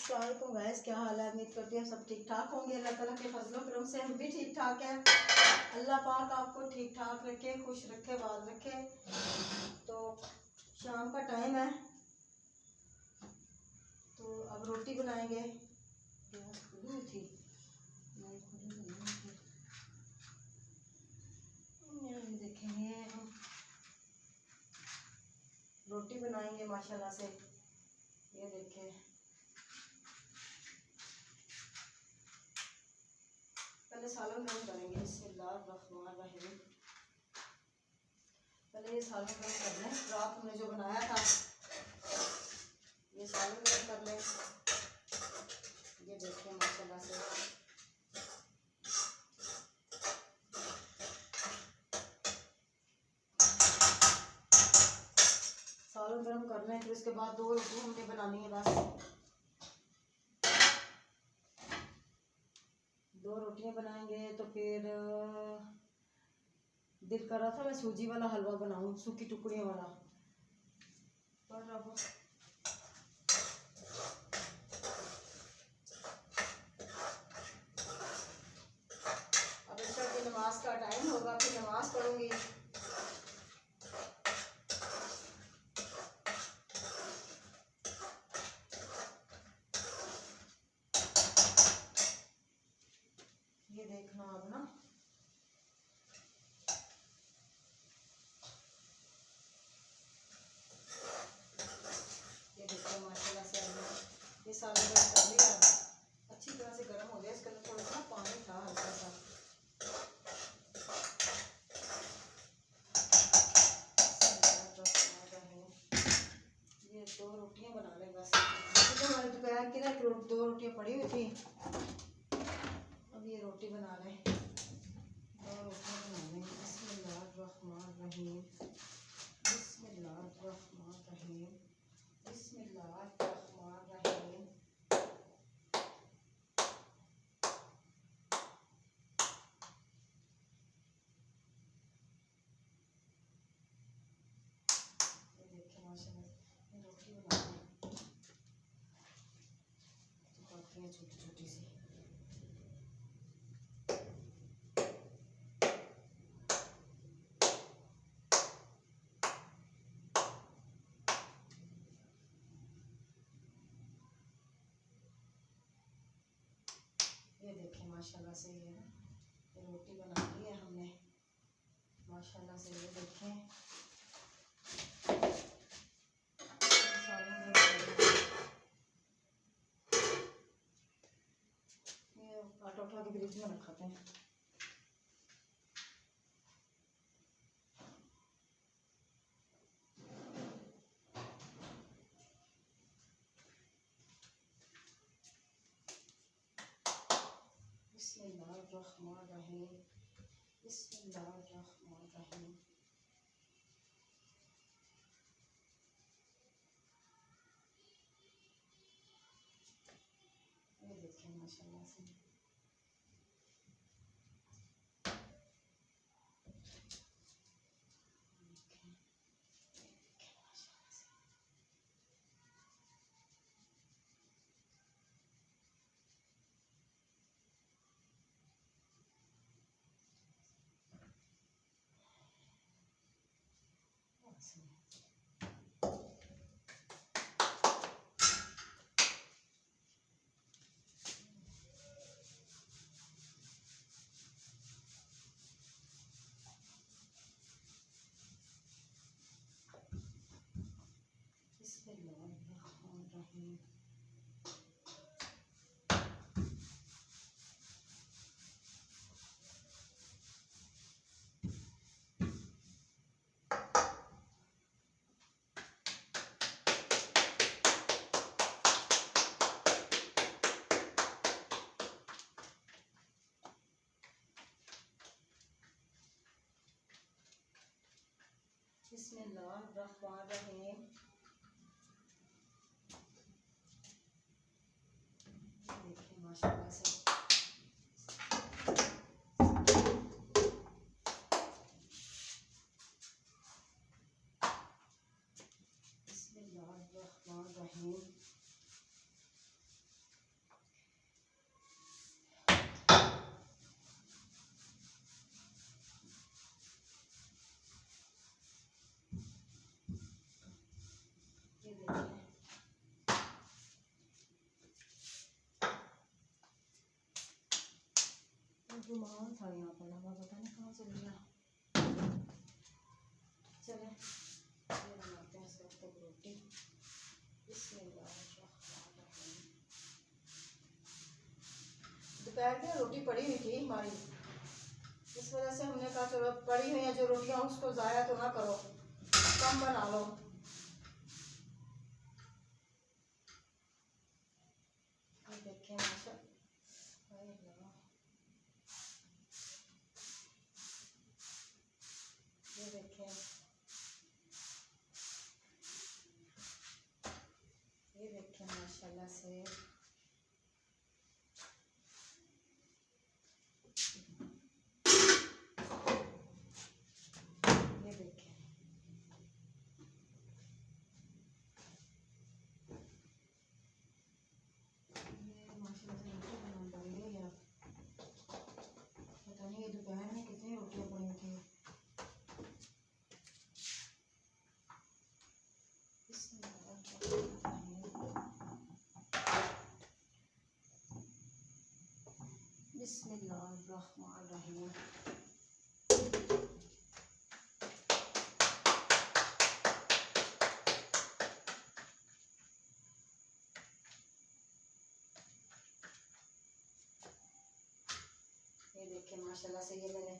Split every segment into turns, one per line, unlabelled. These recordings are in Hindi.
अस्सलाम वालेकुम गाइस, क्या हाल है। उम्मीद करती हूँ सब ठीक ठाक होंगे। अल्लाह ताला के फजलों करम से हम भी ठीक ठाक हैं। अल्लाह पाक आपको ठीक ठाक रखे, खुश रखे, बाज रखे। तो शाम का टाइम है, तो अब रोटी बनाएंगे। थी देखेंगे हम, रोटी बनाएंगे माशाल्लाह से। ये देखें, पहले सालन गरम करेंगे। बिस्मिल्लाहिर्रहमानिर्रहीम। पहले ये सालन गरम कर लें। रात में जो बनाया था ये सालन गरम कर लें। ये देखें माशाल्लाह से सालन गरम कर लें। फिर उसके बाद 2 रोटी हमने बनानी है। बस 2 रोटियां बनाएंगे। तो फिर दिल कर रहा था मैं सूजी वाला हलवा बनाऊं, सूखी टुकड़ियों वाला, पर अब इशा की नमाज का टाइम होगा, फिर नमाज पढ़ूंगी। ये देखना अब ना, ये देखो माशाल्लाह से ये सालन गरम कर लिया। अच्छी तरह से गर्म हो गया। इसके अंदर थोड़ा सा पानी था, हल्का सा। ये 2 रोटियां बना लें बस। तो हमारे दोपहर की ना 2 रोटियां पड़ी हुई थी। अब ये रोटी बना लें, 2 रोटियां बना लें। बिस्मिल्लाहिर्रहमानिर्रहीम, बिस्मिल्लाहिर्रहमानिर्रहीम, बिस्मिल्लाहिर्रहमानिर्रहीम। ये देखिए माशाल्लाह ये रोटी बना लें। छोटी छोटी सी। ये देखें माशाल्लाह से ये ना ये रोटी बना ली है हमने माशाल्लाह से। ये देखें ये आटा उठा के फ्रिज में रखाते हैं। बिस्मिल्लाहिर्रहमानिर्रहीम, बिस्मिल्लाहिर्रहमानिर्रहीम। ये देखें माशाल्लाह से बिस्मिल्लाहिर्रहमानिर्रहीम। बिस्मिल्लाहिर्रहमानिर्रहीम। देखिए माशाल्लाह से बिस्मिल्लाहिर्रहमानिर्रहीम। रुमाल था यहाँ पर लगा, पता नहीं कहाँ चल गया। चले ये बनाते हैं सब तक रोटी। दोपहर की रोटी पड़ी हुई थी हमारी, इस वजह से हमने कहा चलो पड़ी हुई है जो रोटियां उसको ज़ाया तो ना करो, कम बना लो। ये देखें ये देखें, ये देखें माशाल्लाह से। ये देखें ये माशाल्लाह से रोटी बना पड़ी है यार, पता नहीं ये दोपहर में कितनी रोटियां पड़ी थी। बिस्मिल्लाहिर्रहमानिर्रहीम। ये देखिए माशाल्लाह से ये मैंने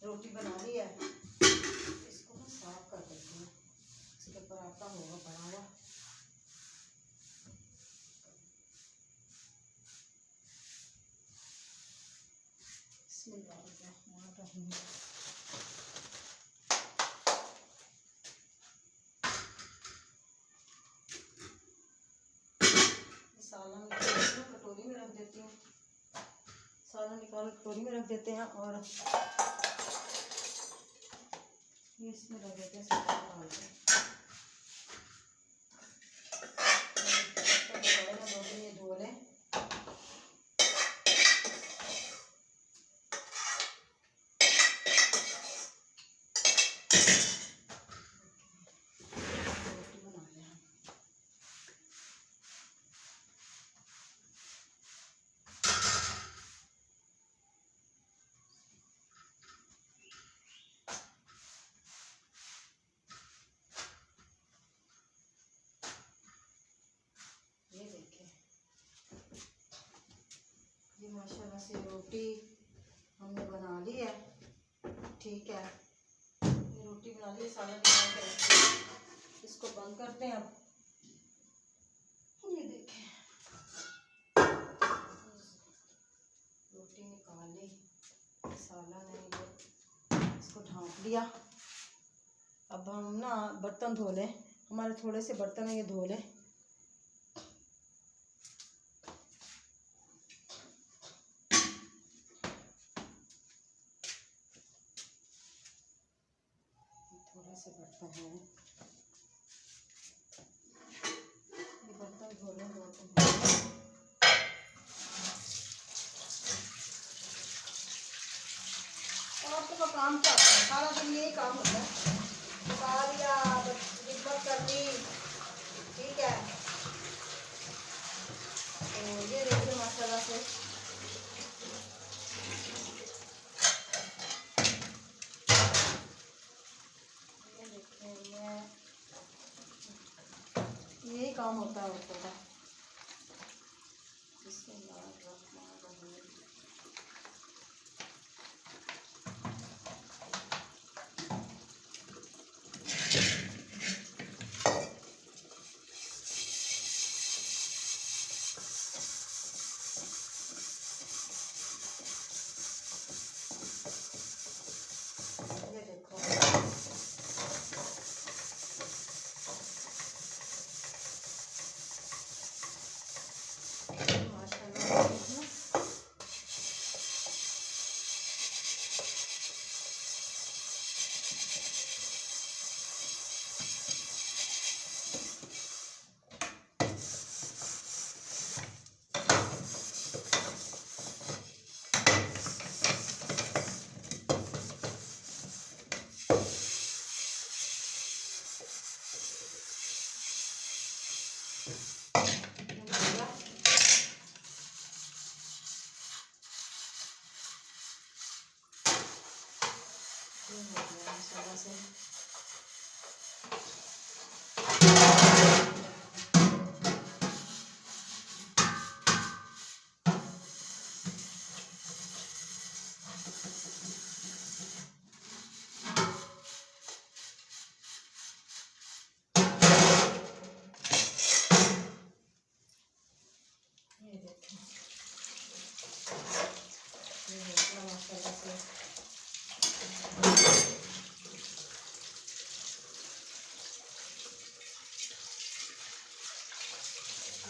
रोटी बना ली है, इसको मैं साफ कर देती हूँ, इसके ऊपर आटा होगा पड़ा हुआ। बिस्मिल्लाहिर्रहमानिर्रहीम। सालन कटोरी में रख देती हूँ, सालन निकाल कटोरी में रख देते हैं और ये इसमें रख देते हैं, सब डाल के ये धो लें। ये देखें ये माशाल्लाह से रोटी हमने बना ली है, ठीक है। ये रोटी बना ली, सालन निकाल के रखते हैं, इसको बंद करते हैं। अब ये देखें रोटी निकाल ली, सालन है ये, इसको ढाँप लिया। अब हम ना बर्तन धो लें, हमारे थोड़े से बर्तन है ये धो लें। थोड़े से बर्तन हैं, ये बर्तन धो लें, औरतों का काम क्या होता है, सारा दिन यही काम होता है, पका लिया, खिदमत कर ली, ठीक है। तो ये देखिए माशाल्लाह से ये देखिए, यही काम होता है औरतों का। बिस्मिल्लाहिर्रहमानिर्रहीम। ये देखो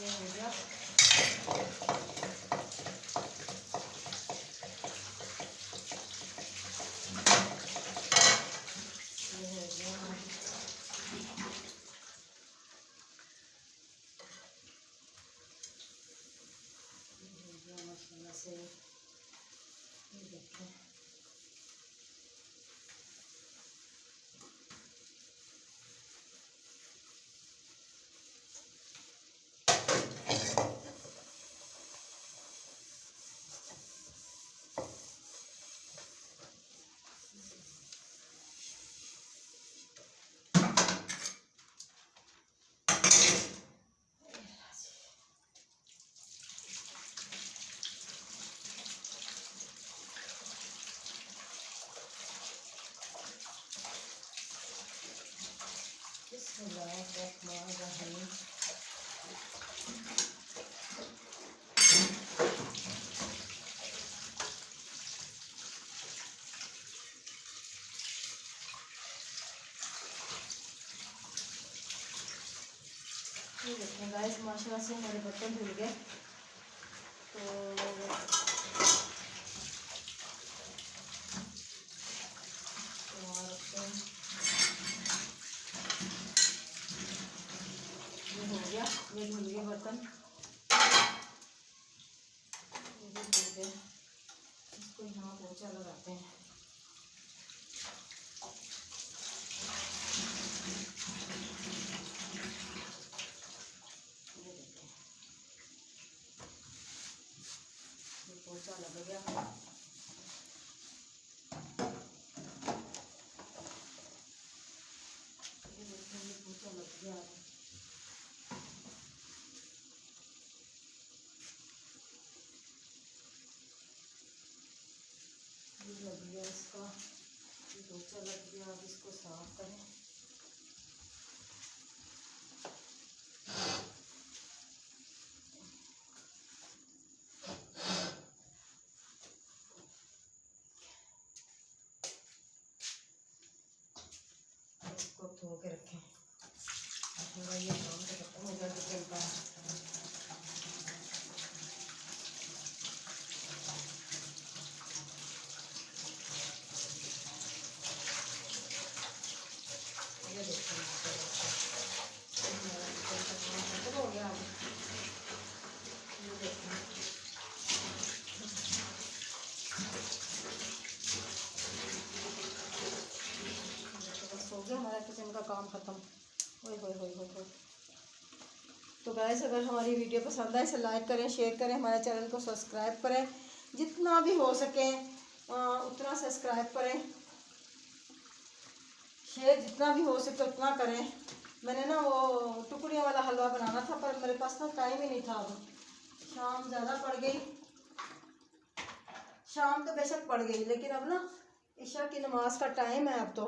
ये हो गया। ये हो गया मसाला से। ये देखें बिस्मिल्लाहिर्रहमानिर्रहीम। ये देखें गाइस माशाल्लाह से हमारे बर्तन धुल गए। तो ये हो गया, ये धुल गए बर्तन, ये भी धुल गए। इसको यहाँ पोंछा लगाते हैं। ये देखें ये पोंछा लग गया। ये देखें ये पोंछा लग गया। लग गया इसका, पोंछा लग गया। अब इसको साफ करें। इसको धो के रखें। थोड़ा ये काम तो खत्म हो जाए तो चलता है। ये देखो खत्म हो गया। ये देखो बस हो गया हमारा किचन का काम खत्म। ओए होए होए होए होए। तो गाइस अगर हमारी वीडियो पसंद आए इसे लाइक करें, शेयर करें, हमारे चैनल को सब्सक्राइब करें, जितना भी हो सके उतना सब्सक्राइब करें, शेयर जितना भी हो सके उतना करें। मैंने ना वो टुकड़ियों वाला हलवा बनाना था पर मेरे पास ना टाइम ही नहीं था। अब शाम ज़्यादा पड़ गई। शाम तो बेशक पड़ गई लेकिन अब ना ईशा की नमाज का टाइम है। अब तो